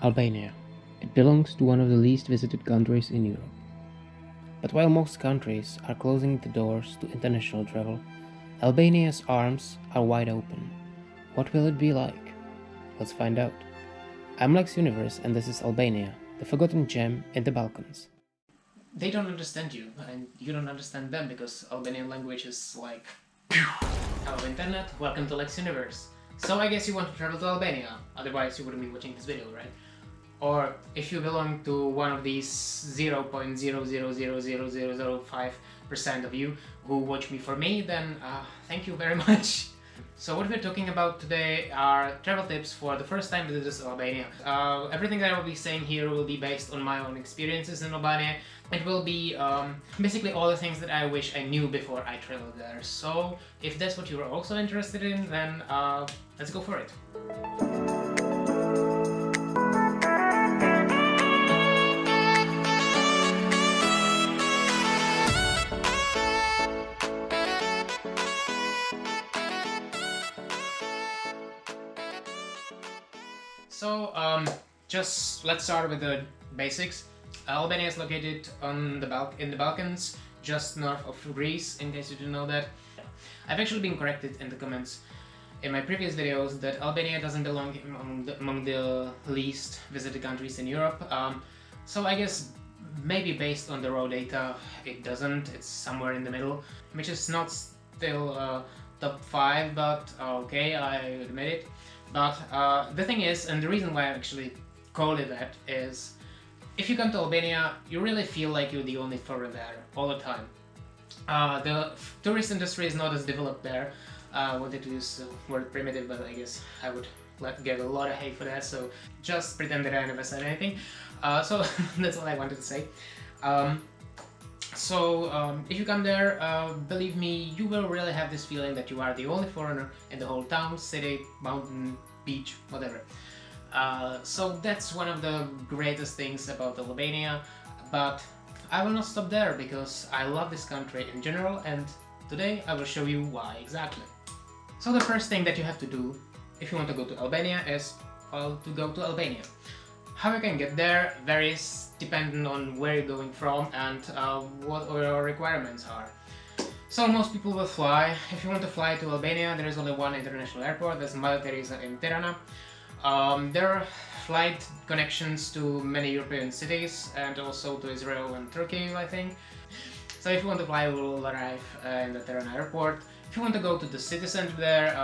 Albania. It belongs to one of the least visited countries in Europe. But while most countries are closing the doors to international travel, Albania's arms are wide open. What will it be like? Let's find out. I'm Lex Universe and this is Albania, the forgotten gem in the Balkans. They don't understand you, and you don't understand them because Albanian language is like... Hello Internet, welcome to Lex Universe. So I guess you want to travel to Albania, otherwise you wouldn't be watching this video, right? Or if you belong to one of these 0.0000005% of you who watch me for me, then thank you very much. So what we're talking about today are travel tips for the first time visitors to Albania. Everything that I will be saying here will be based on my own experiences in Albania. It will be basically all the things that I wish I knew before I traveled there. So if that's what you're also interested in, then let's go for it. So just let's start with the basics. Albania is located on in the Balkans, just north of Greece, in case you didn't know that. I've actually been corrected in the comments in my previous videos that Albania doesn't belong among the least visited countries in Europe. So I guess maybe based on the raw data it doesn't, it's somewhere in the middle, which is not still top 5, but okay, I admit it. But the thing is, and the reason why I actually call it that is, if you come to Albania, you really feel like you're the only foreigner there all the time. The tourist industry is not as developed there. I wanted to use the word primitive, but I guess I would get a lot of hate for that, so just pretend that I never said anything. So that's all I wanted to say. If you come there, believe me, you will really have this feeling that you are the only foreigner in the whole town, city, mountain, beach, whatever. So that's one of the greatest things about Albania, but I will not stop there because I love this country in general, and today I will show you why exactly. So the first thing that you have to do if you want to go to Albania is, well, to go to Albania. How you can get there varies depending on where you're going from and what your requirements are. So most people will fly. If you want to fly to Albania, there is only one international airport, that's Mother Teresa in Tirana. There are flight connections to many European cities and also to Israel and Turkey, I think. So if you want to fly, you will arrive in the Tirana airport. If you want to go to the city center there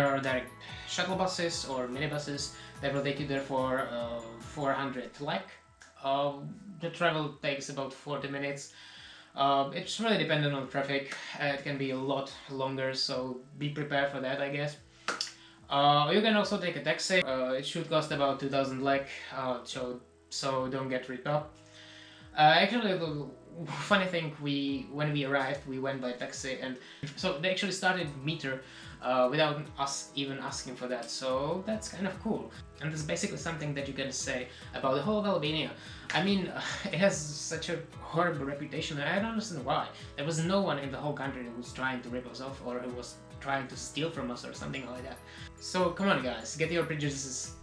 are direct shuttle buses or minibuses that will take you there for 400 lek. The travel takes about 40 minutes. It's really dependent on traffic. It can be a lot longer, so be prepared for that, I guess. You can also take a taxi. It should cost about 2000 lek, so don't get ripped up. Actually, the funny thing, when we arrived, we went by taxi, and so they actually started meter without us even asking for that, so that's kind of cool. And that's basically something that you can say about the whole of Albania. I mean, it has such a horrible reputation, and I don't understand why. There was no one in the whole country who was trying to rip us off or who was trying to steal from us or something like that. So come on guys, get your prejudices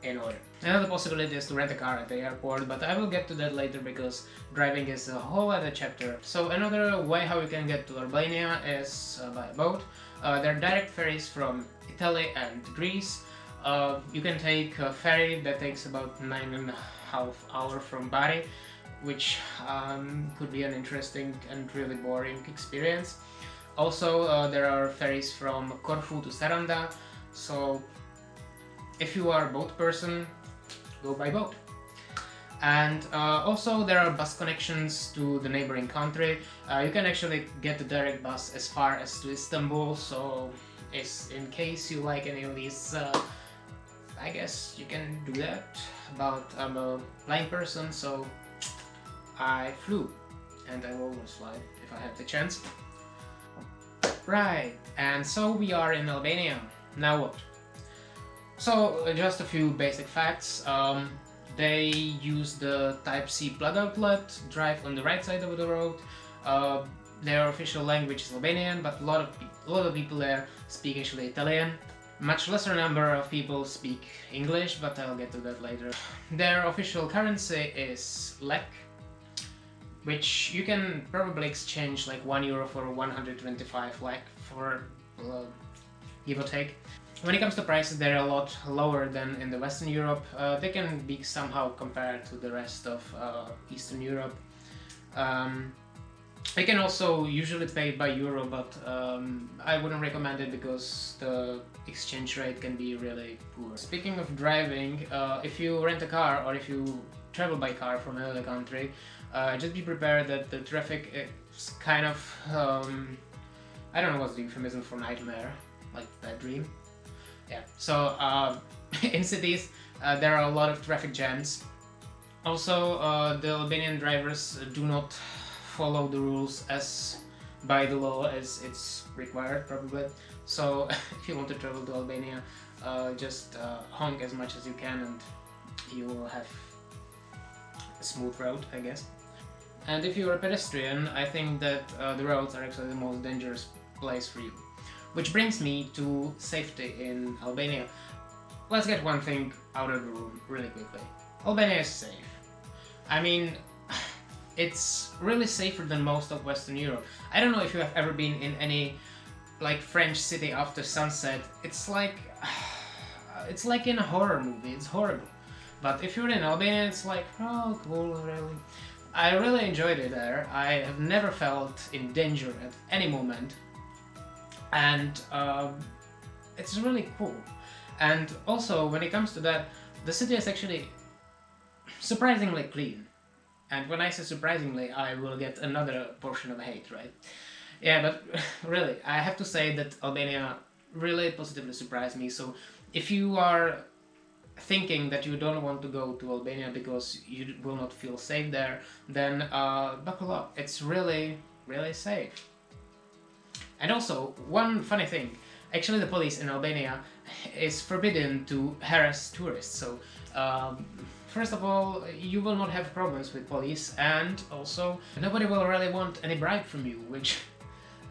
in order. Another possibility is to rent a car at the airport, but I will get to that later because driving is a whole other chapter. So another way how you can get to Albania is by boat. There are direct ferries from Italy and Greece. You can take a ferry that takes about 9.5 hours from Bari, which could be an interesting and really boring experience. Also, there are ferries from Corfu to Saranda, so if you are a boat person, go by boat. And also there are bus connections to the neighboring country. You can actually get the direct bus as far as to Istanbul, so in case you like any of these, I guess you can do that. But I'm a blind person, so I flew, and I will almost fly if I have the chance. Right, and so we are in Albania. Now what? So just a few basic facts. They use the Type-C plug outlet, drive on the right side of the road. Their official language is Albanian, but a lot of people there speak actually Italian. Much lesser number of people speak English, but I'll get to that later. Their official currency is lek, which you can probably exchange like €1 for 125 lek for give or take. When it comes to prices, they're a lot lower than in the Western Europe. They can be somehow compared to the rest of Eastern Europe. I can also usually pay by euro, but I wouldn't recommend it because the exchange rate can be really poor. Speaking of driving, if you rent a car or if you travel by car from another country, just be prepared that the traffic is kind of, I don't know what's the euphemism for nightmare, like bad dream. Yeah, so in cities there are a lot of traffic jams. Also, the Albanian drivers do not follow the rules as by the law as it's required probably. So if you want to travel to Albania, just honk as much as you can and you will have a smooth road, I guess. And if you're a pedestrian, I think that the roads are actually the most dangerous place for you. Which brings me to safety in Albania. Let's get one thing out of the room really quickly. Albania is safe. I mean, it's really safer than most of Western Europe. I don't know if you have ever been in any like French city after sunset. It's like in a horror movie. It's horrible. But if you're in Albania, it's like, oh, cool, really. I really enjoyed it there. I have never felt in danger at any moment. And it's really cool. And also, when it comes to that, the city is actually surprisingly clean. And when I say surprisingly, I will get another portion of hate, right? Yeah, but really, I have to say that Albania really positively surprised me. So if you are thinking that you don't want to go to Albania because you will not feel safe there, then buckle up. It's really, really safe. And also, one funny thing, actually the police in Albania is forbidden to harass tourists. So first of all, you will not have problems with police, and also nobody will really want any bribe from you, which,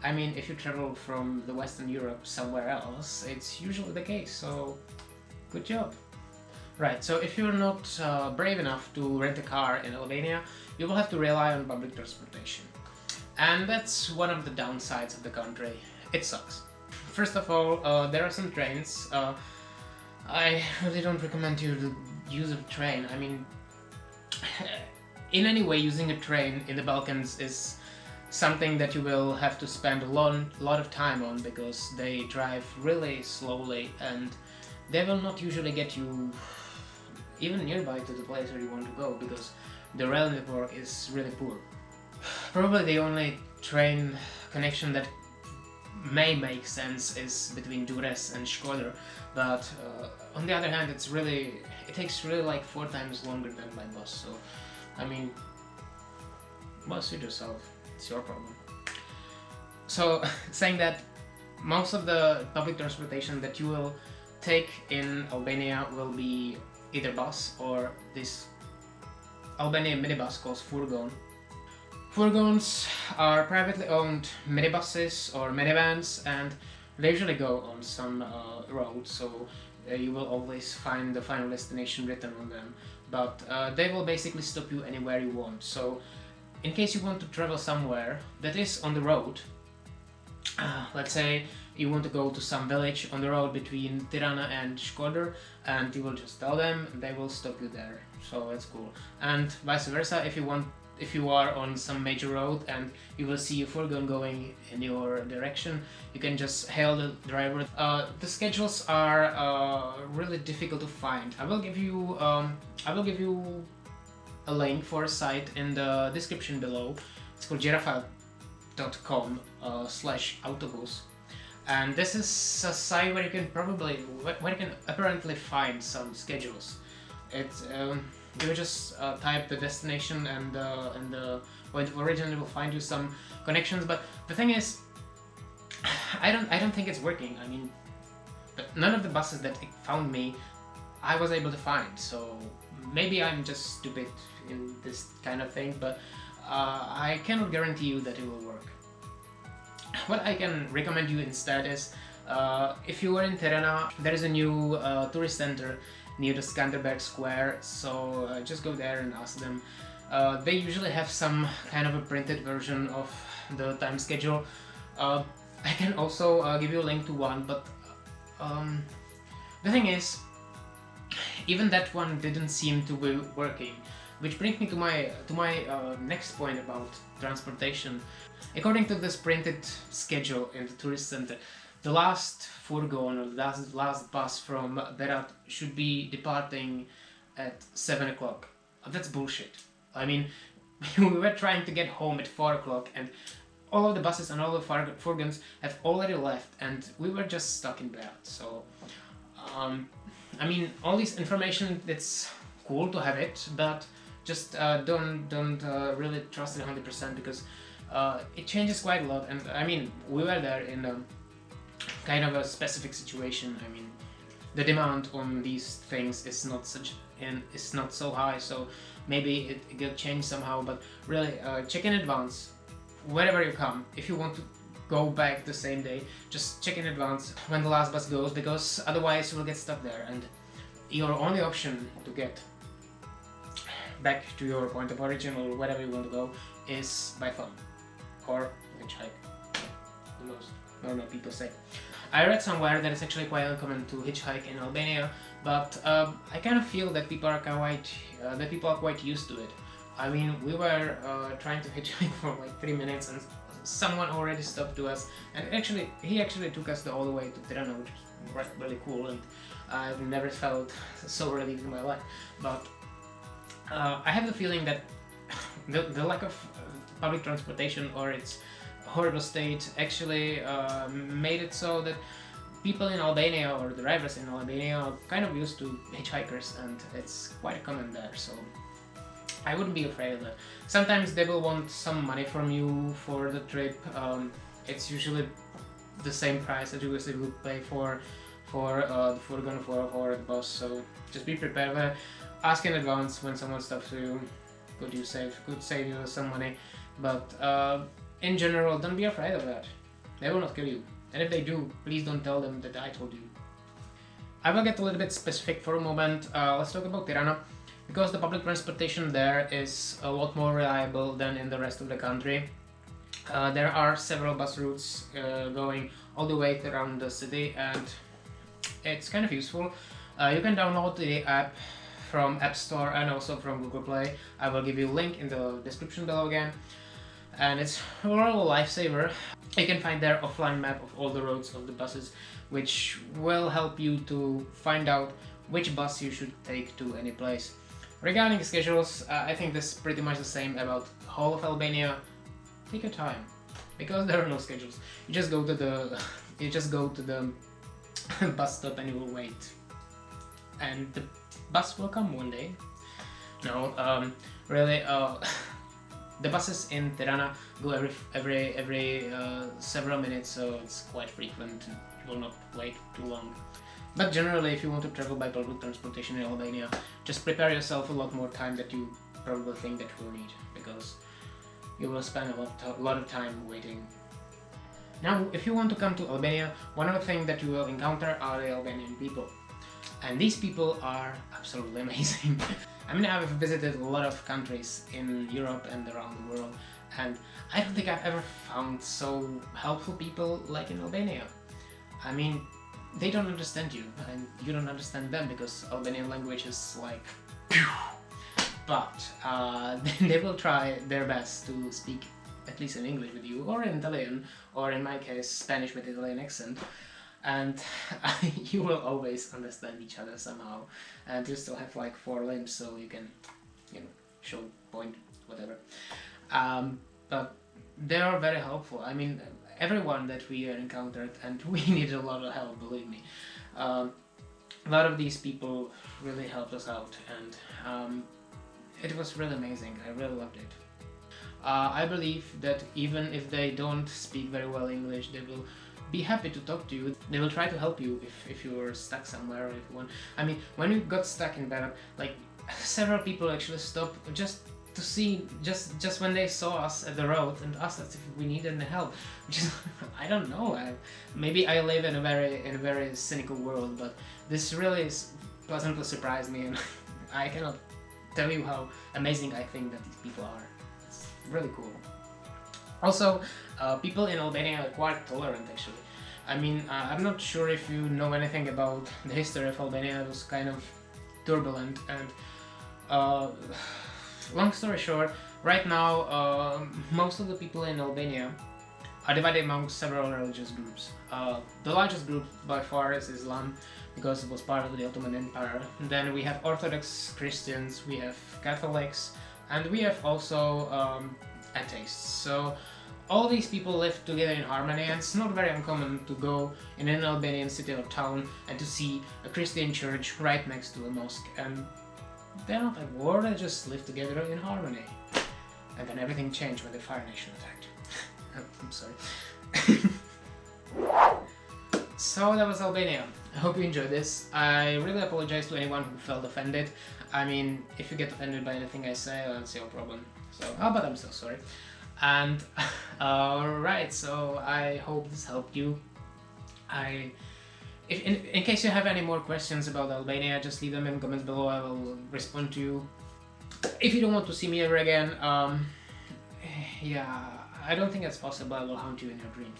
I mean, if you travel from the Western Europe somewhere else, it's usually the case, so good job. Right, so if you're not brave enough to rent a car in Albania, you will have to rely on public transportation. And that's one of the downsides of the country. It sucks. First of all, there are some trains. I really don't recommend you to use a train. I mean, in any way, using a train in the Balkans is something that you will have to spend a lot of time on, because they drive really slowly and they will not usually get you even nearby to the place where you want to go, because the rail network is really poor. Probably the only train connection that may make sense is between Durrës and Shkodër, but on the other hand, it takes really like 4 times longer than by bus. So, I mean, well, suit yourself. It's your problem. So, saying that, most of the public transportation that you will take in Albania will be either bus or this Albanian minibus called furgon. Furgons are privately owned minibuses or minivans, and they usually go on some roads, so you will always find the final destination written on them. But they will basically stop you anywhere you want. So in case you want to travel somewhere that is on the road, let's say you want to go to some village on the road between Tirana and Shkodër, and you will just tell them, and they will stop you there. So that's cool. And vice versa, if you are on some major road and you will see a furgon going in your direction, you can just hail the driver. The schedules are really difficult to find. I will give you a link for a site in the description below. It's called girafa.com/autobus, and this is a site where you can apparently find some schedules. It's you just type the destination and the point of origin. It will find you some connections, but the thing is, I don't think it's working. I mean, none of the buses that it found me, I was able to find. So maybe I'm just stupid in this kind of thing, but I cannot guarantee you that it will work. What I can recommend you instead is If you were in Tirana, there is a new tourist center near the Skanderberg Square, so just go there and ask them. They usually have some kind of a printed version of the time schedule. I can also give you a link to one, but the thing is, even that one didn't seem to be working, which brings me to my next point about transportation. According to this printed schedule in the tourist center, the last furgon or the last bus from Berat should be departing at 7 o'clock. That's bullshit. I mean, we were trying to get home at 4 o'clock and all of the buses and all the furgons have already left and we were just stuck in Berat. So, I mean, all this information, it's cool to have it, but just don't really trust it 100% because it changes quite a lot. And I mean, we were there in a kind of a specific situation. I mean, the demand on these things is not so high, so maybe it will change somehow. But really, check in advance wherever you come. If you want to go back the same day, just check in advance when the last bus goes, because otherwise you will get stuck there and your only option to get back to your point of origin or wherever you want to go is by phone or hitchhike. The most normal people say. I read somewhere that it's actually quite uncommon to hitchhike in Albania, but I kind of feel that people are quite used to it. I mean, we were trying to hitchhike for like 3 minutes and someone already stopped to us, and he actually took us all the way to Tirana, which was really cool, and I've never felt so relieved in my life. But I have the feeling that the lack of public transportation or its horrible state actually made it so that people in Albania or the drivers in Albania are kind of used to hitchhikers, and it's quite common there, so I wouldn't be afraid of that. Sometimes they will want some money from you for the trip. It's usually the same price that you would pay for the furgon or the bus, so just be prepared for that. Ask in advance when someone stops you. Could save you some money, but in general, don't be afraid of that. They will not kill you, and if they do, please don't tell them that I told you. I will get a little bit specific for a moment. Let's talk about Tirana, because the public transportation there is a lot more reliable than in the rest of the country. There are several bus routes going all the way around the city, and it's kind of useful. You can download the app from App Store and also from Google Play. I will give you a link in the description below again. And it's a real lifesaver. You can find their offline map of all the roads of the buses, which will help you to find out which bus you should take to any place. Regarding schedules, I think this is pretty much the same about the whole of Albania. Take your time, because there are no schedules. You just go to the bus stop and you will wait, and the bus will come one day. No, really, the buses in Tirana go every several minutes, so it's quite frequent. You will not wait too long. But generally, if you want to travel by public transportation in Albania, just prepare yourself a lot more time that you probably think that you will need, because you will spend a lot of time waiting. Now, if you want to come to Albania, one of the things that you will encounter are the Albanian people. And these people are absolutely amazing. I mean, I've visited a lot of countries in Europe and around the world, and I don't think I've ever found so helpful people like in Albania. I mean, they don't understand you, and you don't understand them, because Albanian language is like... But they will try their best to speak at least in English with you, or in Italian, or in my case, Spanish with Italian accent. And you will always understand each other somehow, and you still have like 4 limbs, so you can, show, point, whatever. But they are very helpful. I mean, everyone that we encountered, and we needed a lot of help, believe me. A lot of these people really helped us out, and it was really amazing. I really loved it. I believe that even if they don't speak very well English, they will be happy to talk to you. They will try to help you if you're stuck somewhere, or if you want. I mean, when you got stuck in Berat, like, several people actually stopped just to see just when they saw us at the road and asked us if we needed any help, which is I don't know. Maybe I live in a very cynical world, but this really pleasantly surprised me, and I cannot tell you how amazing I think that these people are. It's really cool. Also, people in Albania are quite tolerant actually. I mean, I'm not sure if you know anything about the history of Albania. It was kind of turbulent, and long story short, right now most of the people in Albania are divided among several religious groups. The largest group by far is Islam, because it was part of the Ottoman Empire. And then we have Orthodox Christians, we have Catholics, and we have also atheists. So all these people live together in harmony, and it's not very uncommon to go in an Albanian city or town and to see a Christian church right next to a mosque. And they're not at war, they just live together in harmony. And then everything changed when the Fire Nation attacked. I'm sorry. So that was Albania. I hope you enjoyed this. I really apologize to anyone who felt offended. I mean, if you get offended by anything I say, that's your problem. So, but I'm so sorry. And alright, so I hope this helped you. If in case you have any more questions about Albania, just leave them in the comments below. I will respond to you. If you don't want to see me ever again, yeah, I don't think it's possible. I will haunt you in your dreams.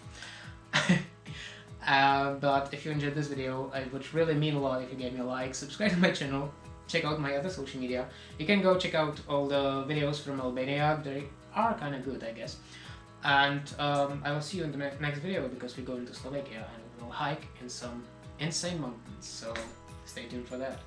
But if you enjoyed this video, it would really mean a lot if you gave me a like, subscribe to my channel, check out my other social media. You can go check out all the videos from Albania. They are kind of good, I guess. And I will see you in the next video, because we're going to Slovakia and we will hike in some insane mountains. So stay tuned for that.